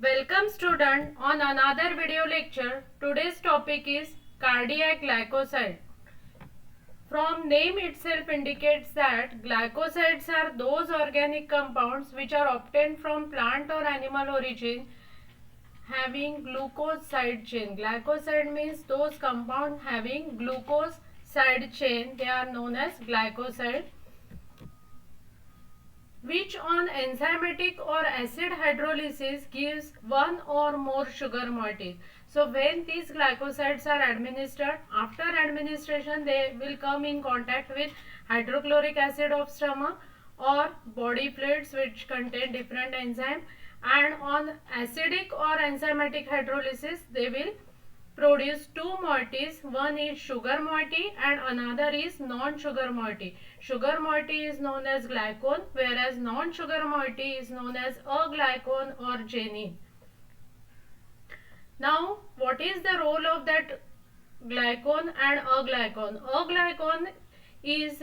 Welcome student on another video lecture. Today's topic is cardiac glycoside. From name itself indicates that glycosides are those organic compounds which are obtained from plant or animal origin having glucose side chain. Glycoside means those compounds having glucose side chain. They are known as glycoside, which on enzymatic or acid hydrolysis gives one or more sugar moieties. So when these glycosides are administered, after administration they will come in contact with hydrochloric acid of stomach or body fluids which contain different enzyme, and on acidic or enzymatic hydrolysis they will produce two moieties. One is sugar moiety and another is non-sugar moiety. Sugar moiety is known as glycone, whereas non-sugar moiety is known as aglycone or genin. Now, what is the role of that glycone and aglycone? Aglycone is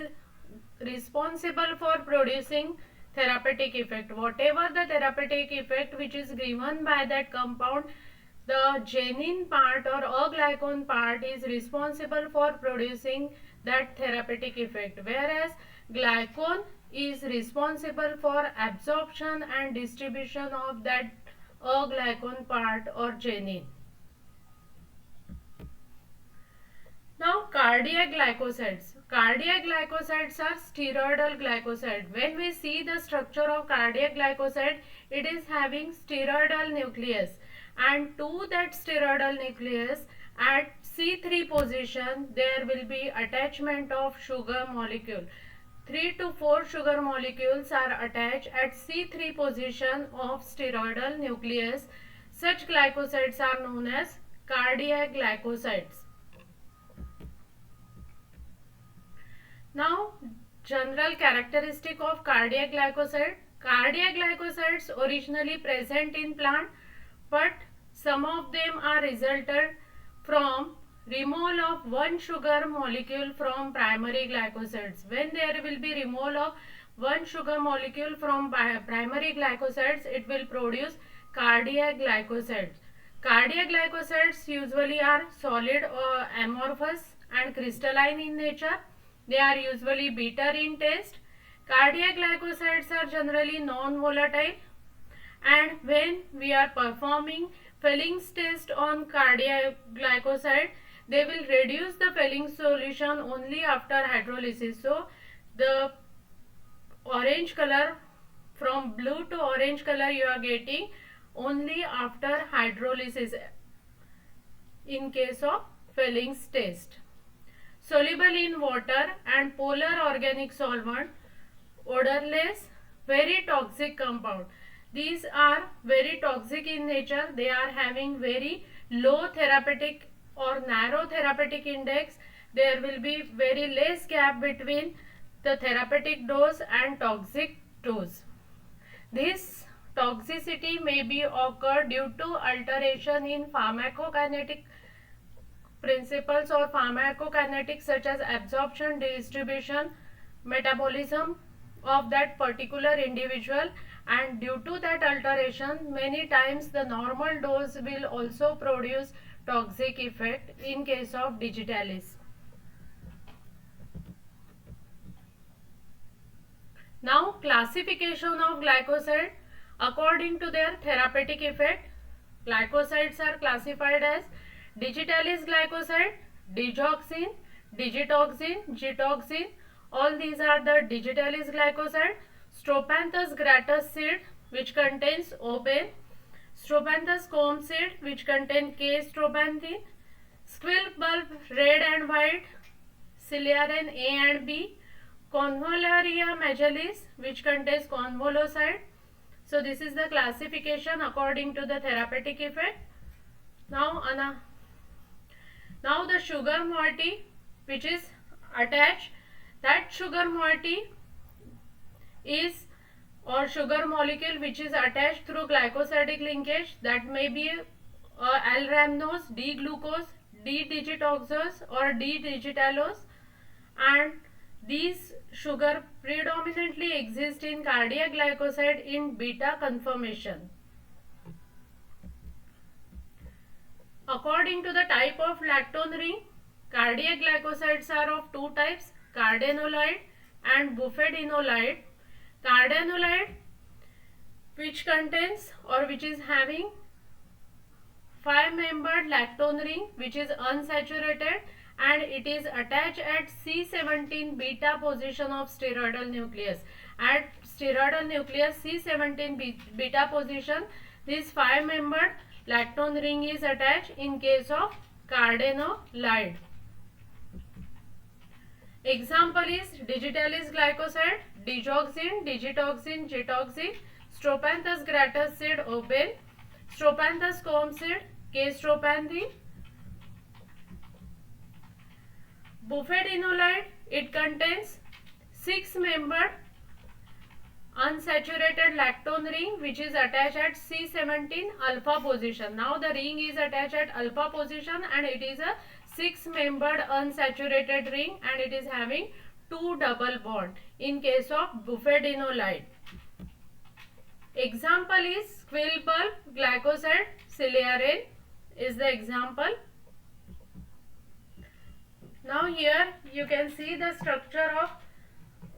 responsible for producing therapeutic effect. Whatever the therapeutic effect which is given by that compound, the genin part or aglycone part is responsible for producing that therapeutic effect, whereas glycone is responsible for absorption and distribution of that aglycone part or genin. Now, cardiac glycosides. Cardiac glycosides are steroidal glycoside. When we see the structure of cardiac glycoside, it is having steroidal nucleus, and to that steroidal nucleus at C3 position there will be attachment of sugar molecule. 3 to 4 sugar molecules are attached at C3 position of steroidal nucleus. Such glycosides are known as cardiac glycosides. Now, general characteristic of cardiac glycoside. Cardiac glycosides originally present in plant, but some of them are resulted from removal of one sugar molecule from primary glycosides. When there will be removal of one sugar molecule from primary glycosides, it will produce cardiac glycosides. Cardiac glycosides usually are solid or amorphous and crystalline in nature. They are usually bitter in taste. Cardiac glycosides are generally non-volatile, and when we are performing Felling's test on cardiac glycoside, they will reduce the Felling solution only after hydrolysis. So the orange color, from blue to orange color, you are getting only after hydrolysis in case of Felling's test. Soluble in water and polar organic solvent, odorless, very toxic compound. These are very toxic in nature. They are having very low therapeutic or narrow therapeutic index. There will be very less gap between the therapeutic dose and toxic dose. This toxicity may be occurred due to alteration in pharmacokinetic principles or pharmacokinetics such as absorption, distribution, metabolism of that particular individual, and due to that alteration many times the normal dose will also produce toxic effect in case of digitalis. Now, classification of glycoside according to their therapeutic effect. Glycosides are classified as digitalis glycoside, digoxin, digitoxin, gitoxin. All these are the digitalis glycoside. Strophanthus gratus seed, which contains open. Strophanthus comb seed, which contain K-strophanthine. Squill bulb red and white, Ciliarin A and B. Convallaria majalis, which contains convolocide. So this is the classification according to the therapeutic effect. Now the sugar moiety which is attached, that sugar moiety is or sugar molecule which is attached through glycosidic linkage, that may be L-rhamnose, D-glucose, D-digitoxose or D-digitalose, and these sugar predominantly exist in cardiac glycoside in beta conformation. According to the type of lactone ring, cardiac glycosides are of two types, cardenolide and bufadinolide. Cardenolide, which contains or which is having 5-membered lactone ring, which is unsaturated, and it is attached at C17 beta position of steroidal nucleus. At steroidal nucleus C17 beta position, this 5-membered lactone ring is attached in case of cardenolide. Example is digitalis glycoside, digoxin, digitoxin, gitoxin, Strophanthus gratus seed open, Strophanthus comb seed, K-strophanthine. Bufadinolide, it contains 6-membered unsaturated lactone ring which is attached at C17 alpha position. Now the ring is attached at alpha position and it is a 6-membered unsaturated ring and it is having 2 double bond in case of bufadinolide. Example is quill bulb glycoside, Ciliarin is the example. Now here you can see the structure of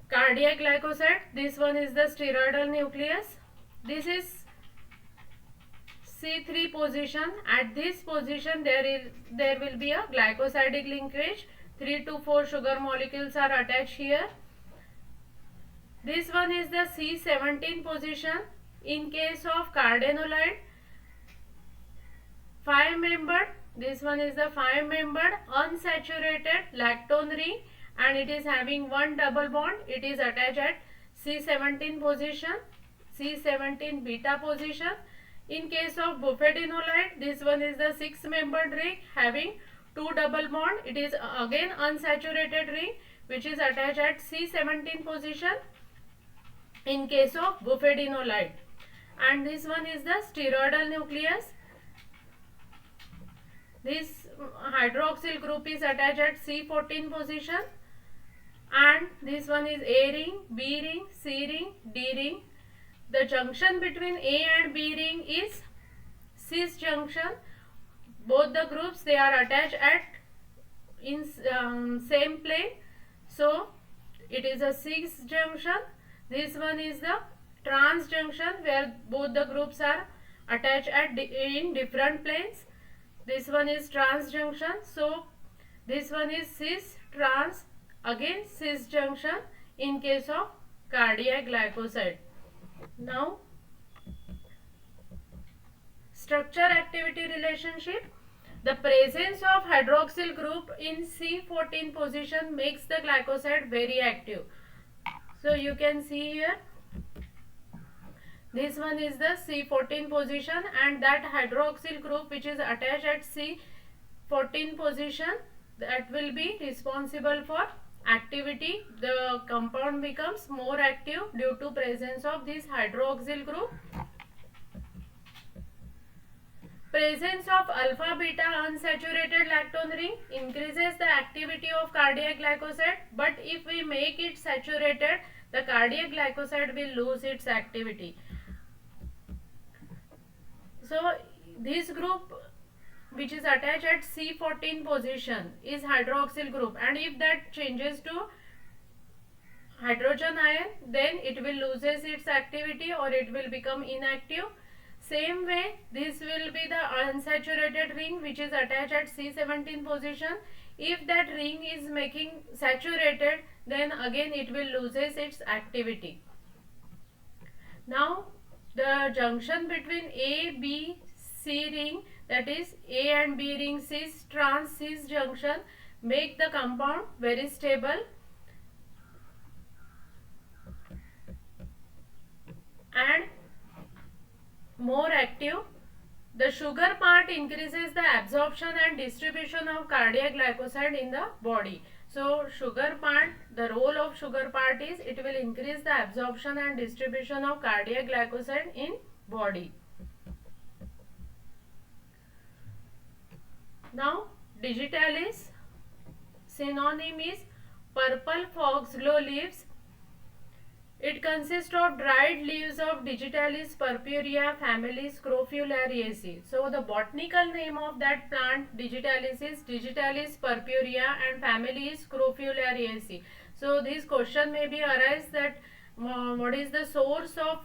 cardiac glycoside. This one is the steroidal nucleus. This is C3 position. At this position there will be a glycosidic linkage. 3 to 4 sugar molecules are attached here. This one is the C17 position. In case of cardenolide, 5-membered, this one is the 5-membered unsaturated lactone ring and it is having 1 double bond. It is attached at C17 position, C17 beta position. In case of bufadinolide, this one is the 6-membered ring having 2 double bond. It is again unsaturated ring which is attached at C17 position in case of bufadinolide. And this one is the steroidal nucleus. This hydroxyl group is attached at C14 position and this one is A ring, B ring, C ring, D ring. The junction between A and B ring is cis junction. Both the groups they are attached at in same plane. So it is a cis junction. This one is the trans junction where both the groups are attached at in different planes. This one is trans junction. So this one is cis trans, again cis junction in case of cardiac glycoside. Now structure activity relationship. The presence of hydroxyl group in C14 position makes the glycoside very active. So you can see here, this one is the C14 position and that hydroxyl group which is attached at C14 position, that will be responsible for activity. The compound becomes more active due to presence of this hydroxyl group. Presence of alpha beta unsaturated lactone ring increases the activity of cardiac glycoside, but if we make it saturated, the cardiac glycoside will lose its activity. So this group which is attached at C14 position is hydroxyl group, and if that changes to hydrogen ion, then it will loses its activity or it will become inactive. Same way, this will be the unsaturated ring which is attached at C17 position. If that ring is making saturated, then again it will loses its activity. Now the junction between A, B, C ring, that is A and B ring cis trans cis junction, make the compound very stable and more active. The sugar part increases the absorption and distribution of cardiac glycoside in the body. So sugar part, the role of sugar part is it will increase the absorption and distribution of cardiac glycoside in body. Now digitalis, synonym is purple foxglove leaves. It consists of dried leaves of Digitalis purpurea family Scrofulariaceae. So the botanical name of that plant Digitalis is Digitalis purpurea and family is Scrofulariaceae. So this question may be arise that what is the source of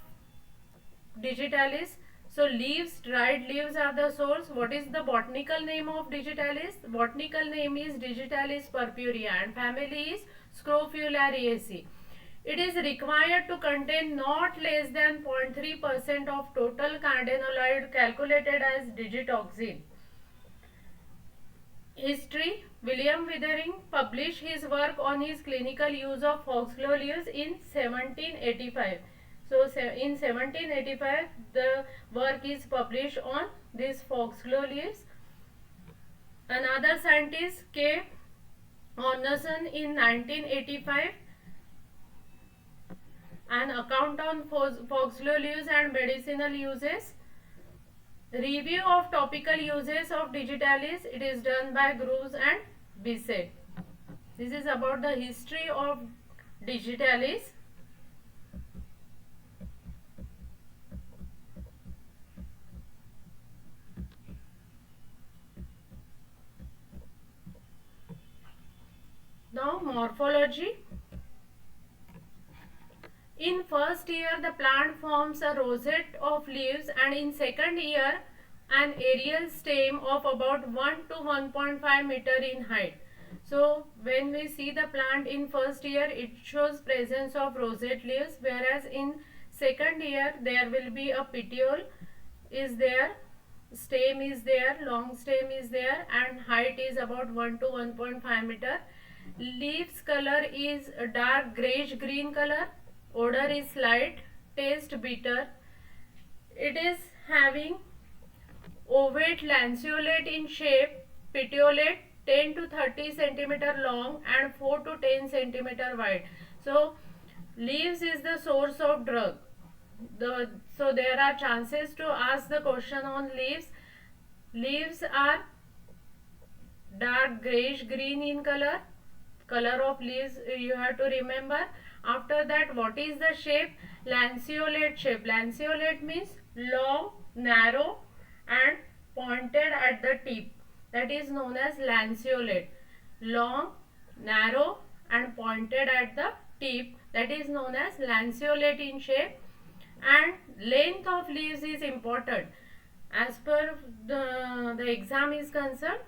Digitalis? So leaves, dried leaves are the source. What is the botanical name of Digitalis? Botanical name is Digitalis purpurea and family is Scrofulariaceae. It is required to contain not less than 0.3% of total cardenolide calculated as digitoxin. History: William Withering published his work on his clinical use of foxglove leaves in 1785. So in 1785 the work is published on these foxglove leaves. Another scientist K. Ornason in 1985, an account on foxglove leaves and medicinal uses. Review of topical uses of Digitalis. It is done by Groves and Bisset. This is about the history of Digitalis. Now morphology. In first year the plant forms a rosette of leaves, and in second year an aerial stem of about 1 to 1.5 meter in height. So when we see the plant in first year, it shows presence of rosette leaves, whereas in second year there will be a petiole is there, stem is there, long stem is there, and height is about 1 to 1.5 meter. Leaves color is a dark grayish green color. Odor is light, taste bitter. It is having ovate lanceolate in shape, petiolate 10 to 30 centimeter long and 4 to 10 centimeter wide. So leaves is the source of drug. So there are chances to ask the question on leaves. Leaves are dark grayish green in color. Color of leaves you have to remember. After that, what is the shape? Lanceolate shape. Lanceolate means long, narrow and pointed at the tip. That is known as lanceolate. Long, narrow and pointed at the tip. That is known as lanceolate in shape. And length of leaves is important. As per the exam is concerned,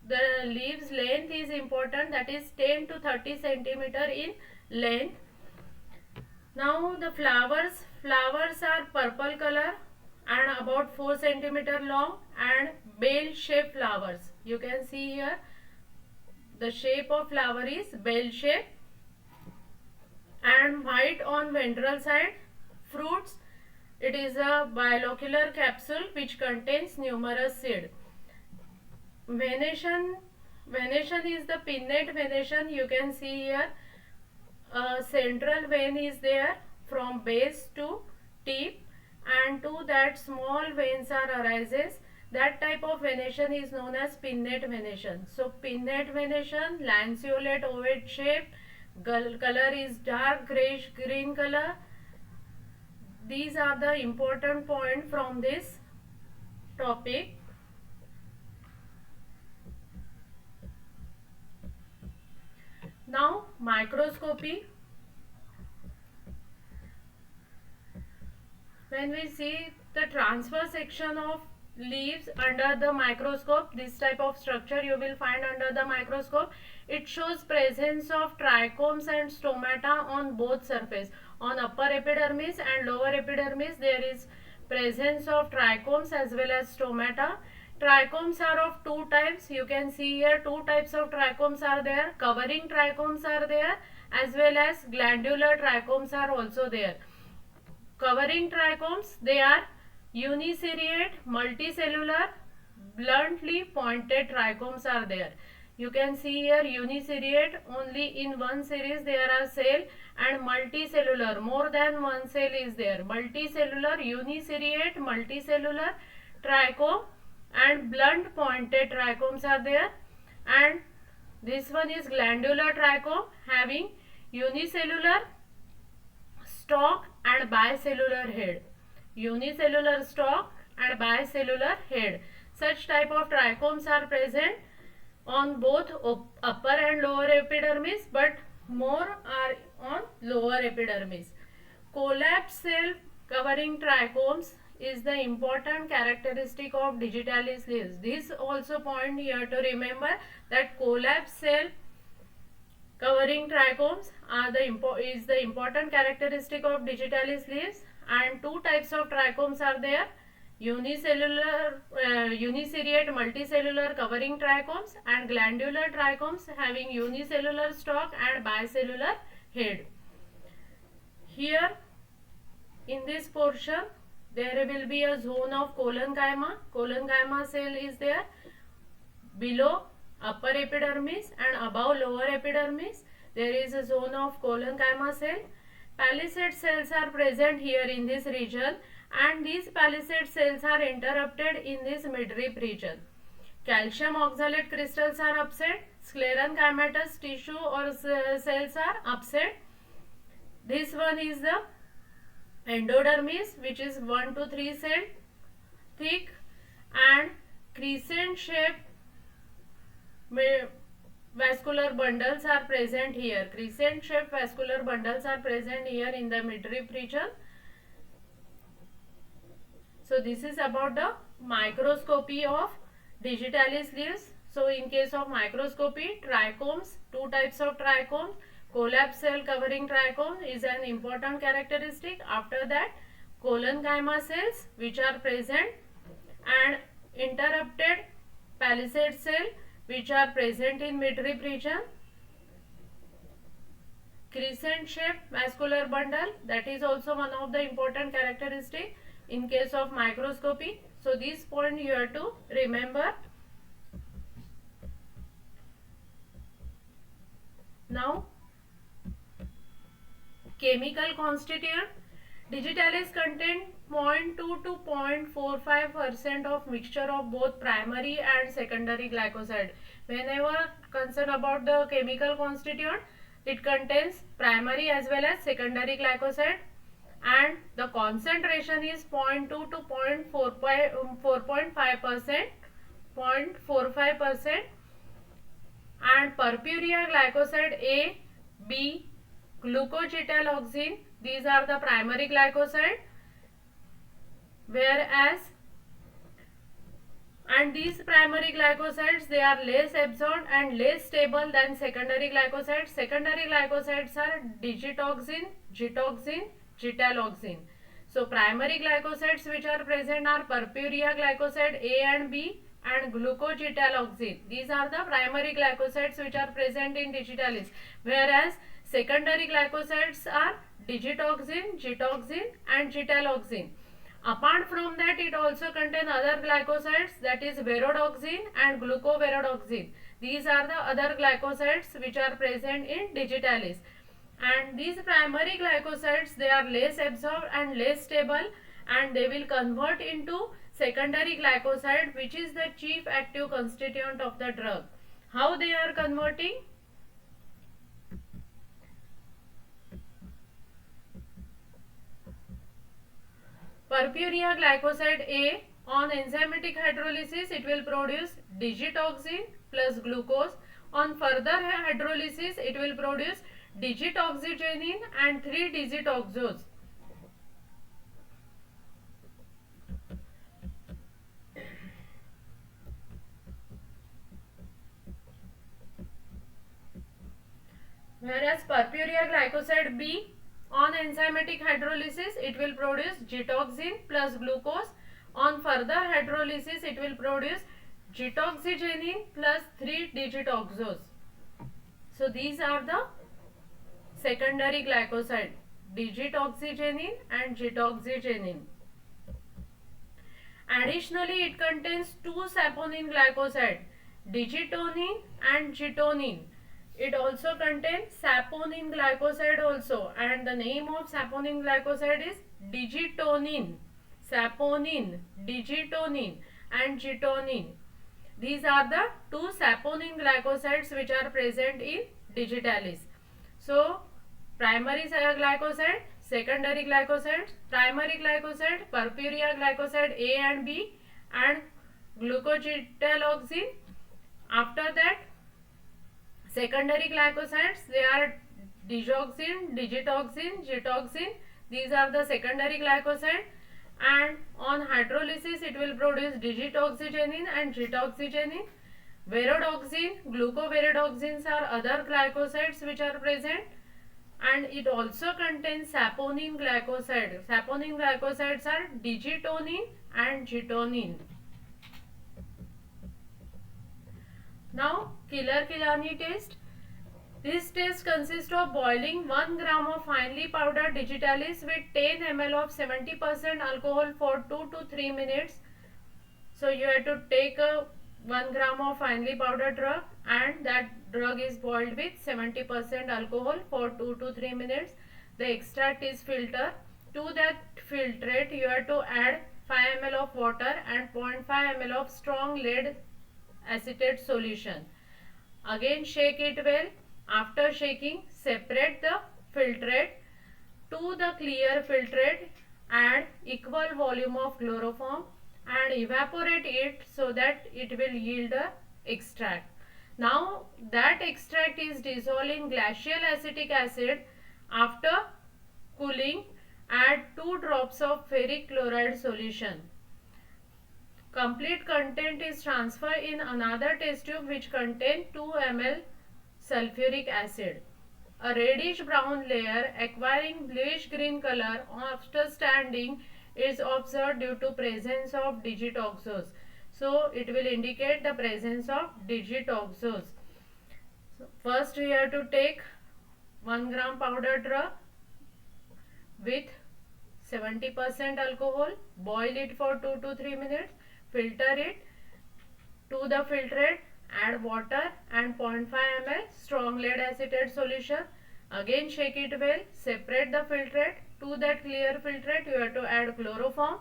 the leaves length is important, that is 10 to 30 centimeter in length. Now the flowers are purple color and about 4 centimeter long and bell shaped flowers. You can see here the shape of flower is bell shape and white on ventral side. Fruits, it is a bilocular capsule which contains numerous seed. Venation is the pinnate venation. You can see here a central vein is there from base to tip, and to that small veins are arises. That type of venation is known as pinnate venation. So pinnate venation, lanceolate ovate shape, color is dark grayish green color. These are the important point from this topic. Now microscopy. When we see the transverse section of leaves under the microscope, this type of structure you will find under the microscope. It shows presence of trichomes and stomata on both surface. On upper epidermis and lower epidermis there is presence of trichomes as well as stomata. Trichomes are of two types. You can see here two types of trichomes are there. Covering trichomes are there as well as glandular trichomes are also there. Covering trichomes, they are uniseriate, multicellular, bluntly pointed trichomes are there. You can see here uniseriate, only in one series there are cell, and multicellular, more than one cell is there. Multicellular, uniseriate, multicellular trichome and blunt pointed trichomes are there. And this one is glandular trichome having unicellular, stalk and bicellular head. Unicellular stalk and bicellular head. Such type of trichomes are present on both upper and lower epidermis, but more are on lower epidermis. Collapsed cell covering trichomes is the important characteristic of digitalis leaves. This also point here to remember that collapsed cell covering trichomes is the important characteristic of digitalis leaves, and two types of trichomes are there: unicellular, uniseriate multicellular covering trichomes, and glandular trichomes having unicellular stalk and bicellular head. Here in this portion there will be a zone of collenchyma. Collenchyma cell is there below upper epidermis, and above lower epidermis there is a zone of collenchyma cell. Palisade cells are present here in this region, and these palisade cells are interrupted in this midrib region. Calcium oxalate crystals are absent. Sclerenchymatous tissue or cells are absent. This one is the endodermis, which is 1 to 3 cell thick, and crescent shaped vascular bundles are present here. Crescent shaped vascular bundles are present here in the midrib region. So this is about the microscopy of digitalis leaves. So in case of microscopy, trichomes, two types of trichomes. Collapsed cell covering trichome is an important characteristic. After that, collenchyma cells which are present, and interrupted palisade cell which are present in midrib region. Crescent shaped vascular bundle, that is also one of the important characteristic in case of microscopy. So this point you have to remember. Now chemical constituent. Digitalis contain 0.2 to 0.45% of mixture of both primary and secondary glycoside. Whenever concerned about the chemical constituent, it contains primary as well as secondary glycoside, and the concentration is 0.2 to 4.5%, 0.45%, and purpurea glycoside A, B, glucogitaloxine, these are the primary glycoside, whereas and these primary glycosides, they are less absorbed and less stable than secondary glycosides. Secondary glycosides are digitoxin, gitoxin, gitaloxine. So primary glycosides which are present are purpurea glycoside A and B, and glucogitaloxine. These are the primary glycosides which are present in digitalis, whereas secondary glycosides are digitoxin, gitoxin and gitaloxine. Apart from that, it also contains other glycosides, that is verodoxine and glucoverodoxine. These are the other glycosides which are present in digitalis. And these primary glycosides, they are less absorbed and less stable, and they will convert into secondary glycoside, which is the chief active constituent of the drug. How they are converting? Purpurea glycoside A, on enzymatic hydrolysis it will produce digitoxin plus glucose. On further hydrolysis it will produce digitoxygenine and 3-digitoxose. Whereas purpurea glycoside B, on enzymatic hydrolysis it will produce gitoxin plus glucose. On further hydrolysis it will produce gitoxygenine plus 3-digitoxose. So these are the secondary glycoside, digitoxygenine and gitoxygenine. Additionally, it contains two saponin glycoside, digitonin and gitonine. It also contains saponin glycoside also, and the name of saponin glycoside is digitonin. Saponin, digitonin and gitonine. These are the two saponin glycosides which are present in digitalis. So primary glycoside, secondary glycosides, primary glycoside, purpurea glycoside A and B, and glucocetyloxine. After that, secondary glycosides, they are digoxin, digitoxin, gitoxin. These are the secondary glycoside, and on hydrolysis it will produce digitoxygenin and gitoxygenin. Verodoxin, glucoverodoxins are other glycosides which are present, and it also contains saponin glycoside. Saponin glycosides are digitonin and gitonin. Now, Killer-Killarney test. This test consists of boiling 1 gram of finely powdered digitalis with 10 ml of 70% alcohol for 2 to 3 minutes. So you have to take a 1 gram of finely powdered drug, and that drug is boiled with 70% alcohol for 2 to 3 minutes. The extract is filtered. To that filtrate you have to add 5 ml of water and 0.5 ml of strong lead acetate solution. Again shake it well. After shaking, separate the filtrate. To the clear filtrate add equal volume of chloroform and evaporate it so that it will yield a extract. Now that extract is dissolved in glacial acetic acid. After cooling, add 2 drops of ferric chloride solution. Complete content is transferred in another test tube which contain 2 ml sulfuric acid. A reddish brown layer acquiring bluish green color after standing is observed due to presence of digitoxose. So it will indicate the presence of digitoxose. So first we have to take 1 gram powder drug with 70% alcohol, boil it for 2 to 3 minutes, filter it. To the filtrate add water and 0.5 ml strong lead acetate solution. Again shake it well, separate the filtrate. To that clear filtrate you have to add chloroform.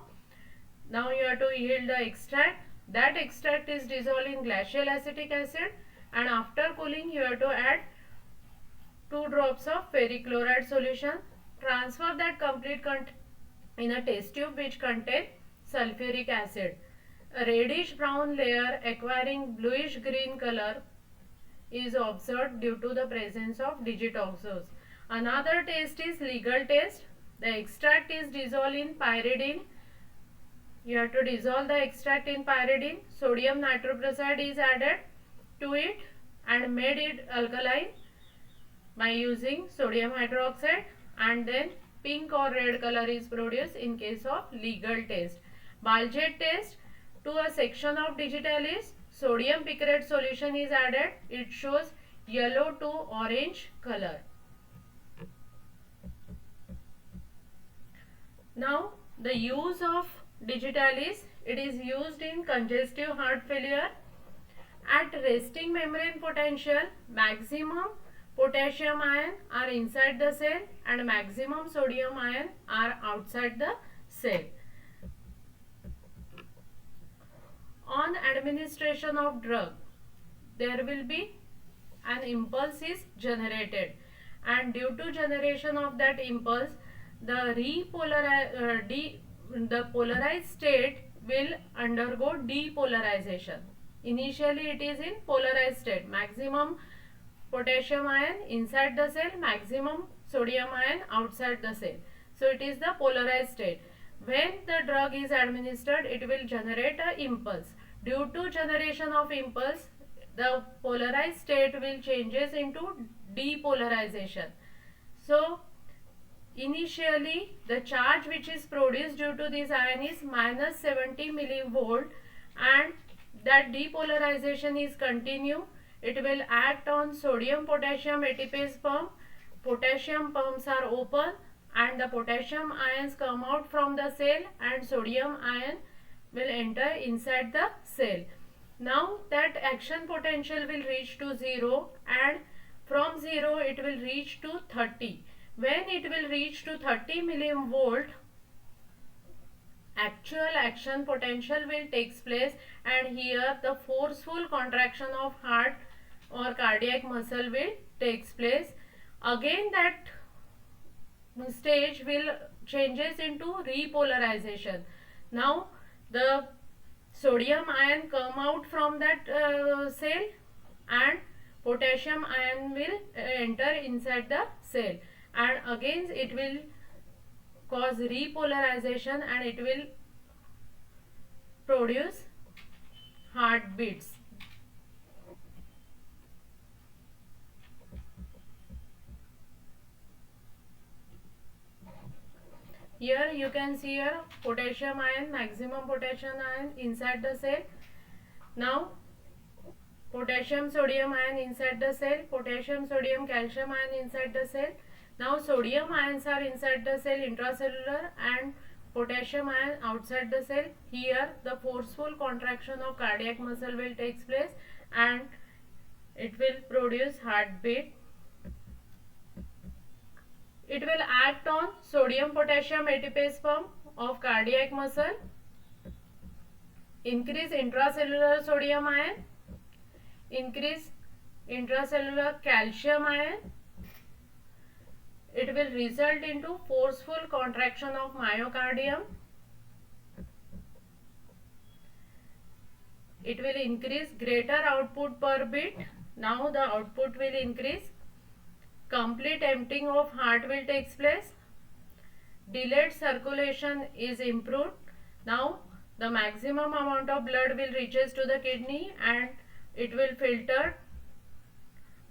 Now you have to yield the extract. That extract is dissolved in glacial acetic acid, and after cooling you have to add 2 drops of ferric chloride solution. Transfer that complete in a test tube which contain sulfuric acid. A reddish brown layer acquiring bluish green color is observed due to the presence of digitoxose. Another test is legal test. The extract is dissolved in pyridine. You have to dissolve the extract in pyridine. Sodium nitroprusside is added to it and made it alkaline by using sodium hydroxide, and then pink or red color is produced in case of legal test. Baljet test. To a section of digitalis, sodium picrite solution is added. It shows yellow to orange color. Now the use of digitalis, it is used in congestive heart failure. At resting membrane potential, maximum potassium ion are inside the cell and maximum sodium ion are outside the cell. On administration of drug, there will be an impulse is generated, and due to generation of that impulse, the polarized state will undergo depolarization. Initially it is in polarized state, maximum potassium ion inside the cell, maximum sodium ion outside the cell. So it is the polarized state. When the drug is administered, it will generate a impulse. Due to generation of impulse, the polarized state will changes into depolarization. So initially the charge which is produced due to this ion is minus 70 millivolt, and that depolarization is continue. It will act on sodium potassium ATPase pump. Potassium pumps are open and the potassium ions come out from the cell and sodium ion will enter inside the cell. Now that action potential will reach to 0, and from 0 it will reach to 30. When it will reach to 30 millivolt, actual action potential will take place, and here the forceful contraction of heart or cardiac muscle will take place. Again that stage will changes into repolarization. Now the sodium ion come out from that cell, and potassium ion will enter inside the cell, and again it will cause repolarization and it will produce heartbeats. Here you can see here potassium ion, maximum potassium ion inside the cell. Now potassium sodium ion inside the cell, potassium sodium calcium ion inside the cell. Now sodium ions are inside the cell intracellular and potassium ion outside the cell. Here the forceful contraction of cardiac muscle will take place and it will produce heartbeat. It will act on sodium potassium ATPase pump of cardiac muscle, increase intracellular sodium ion, increase intracellular calcium ion. It will result into forceful contraction of myocardium. It will increase greater output per beat. Now the output will increase. Complete emptying of heart will take place. Delayed circulation is improved. Now the maximum amount of blood will reaches to the kidney and it will filter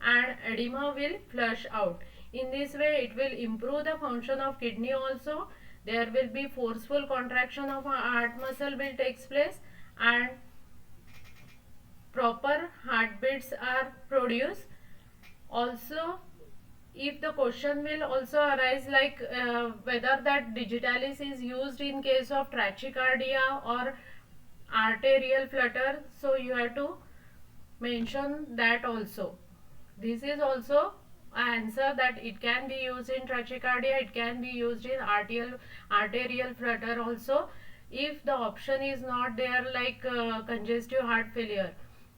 and edema will flush out. In this way it will improve the function of kidney also. There will be forceful contraction of heart muscle will take place and proper heartbeats are produced. Also, if the question will also arise like whether that digitalis is used in case of tachycardia or arterial flutter, so you have to mention that also. This is also an answer that it can be used in tachycardia, it can be used in arterial flutter also. If the option is not there like congestive heart failure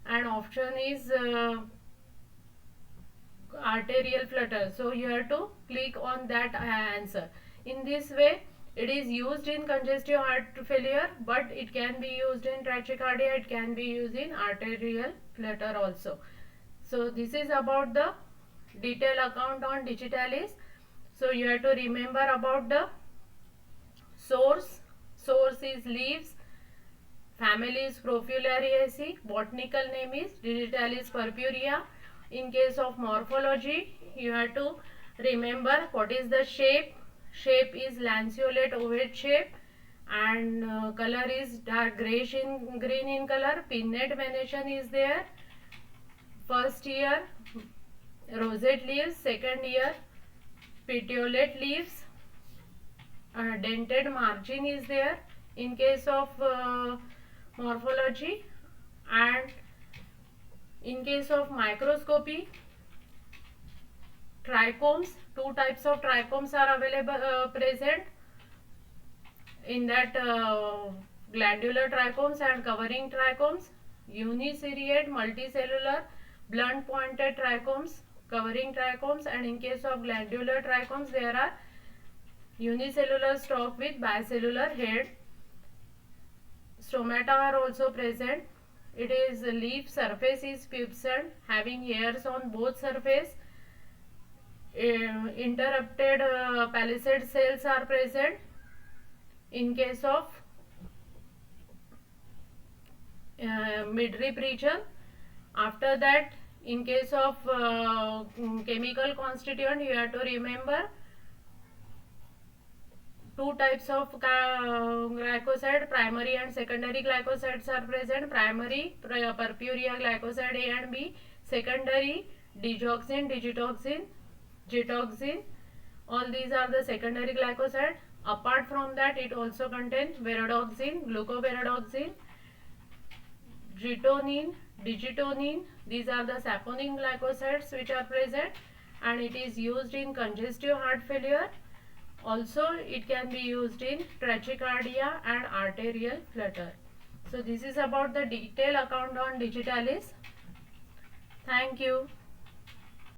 and option is arterial flutter, so you have to click on that answer. In this way it is used in congestive heart failure, but it can be used in tachycardia, it can be used in arterial flutter also. So this is about the detailed account on digitalis. So you have to remember about the source. Source is leaves, family is Profilariaceae, botanical name is digitalis purpurea. In case of morphology, you have to remember what is the shape. Shape is lanceolate ovate shape, and color is dark grayish in green in color. Pinnate venation is there. First year rosette leaves, second year petiolate leaves, dented margin is there in case of morphology. And in case of microscopy, trichomes, two types of trichomes are available present in that glandular trichomes and covering trichomes, uniceriate multicellular blunt pointed trichomes, covering trichomes, and in case of glandular trichomes there are unicellular stalk with bicellular head. Stomata are also present. It is leaf surface is pubescent, having hairs on both surface. Interrupted palisade cells are present in case of midrib region. After that, in case of chemical constituent, you have to remember two types of glycoside, primary and secondary glycosides are present. Primary purpurea glycoside A and B, secondary digoxin, digitoxin, gitoxin. All these are the secondary glycoside. Apart from that, it also contains viridoxin, glucoviridoxin, gitonin, digitonin. These are the saponin glycosides which are present, and it is used in congestive heart failure. Also, it can be used in tachycardia and arterial flutter. So, this is about the detailed account on digitalis. Thank you.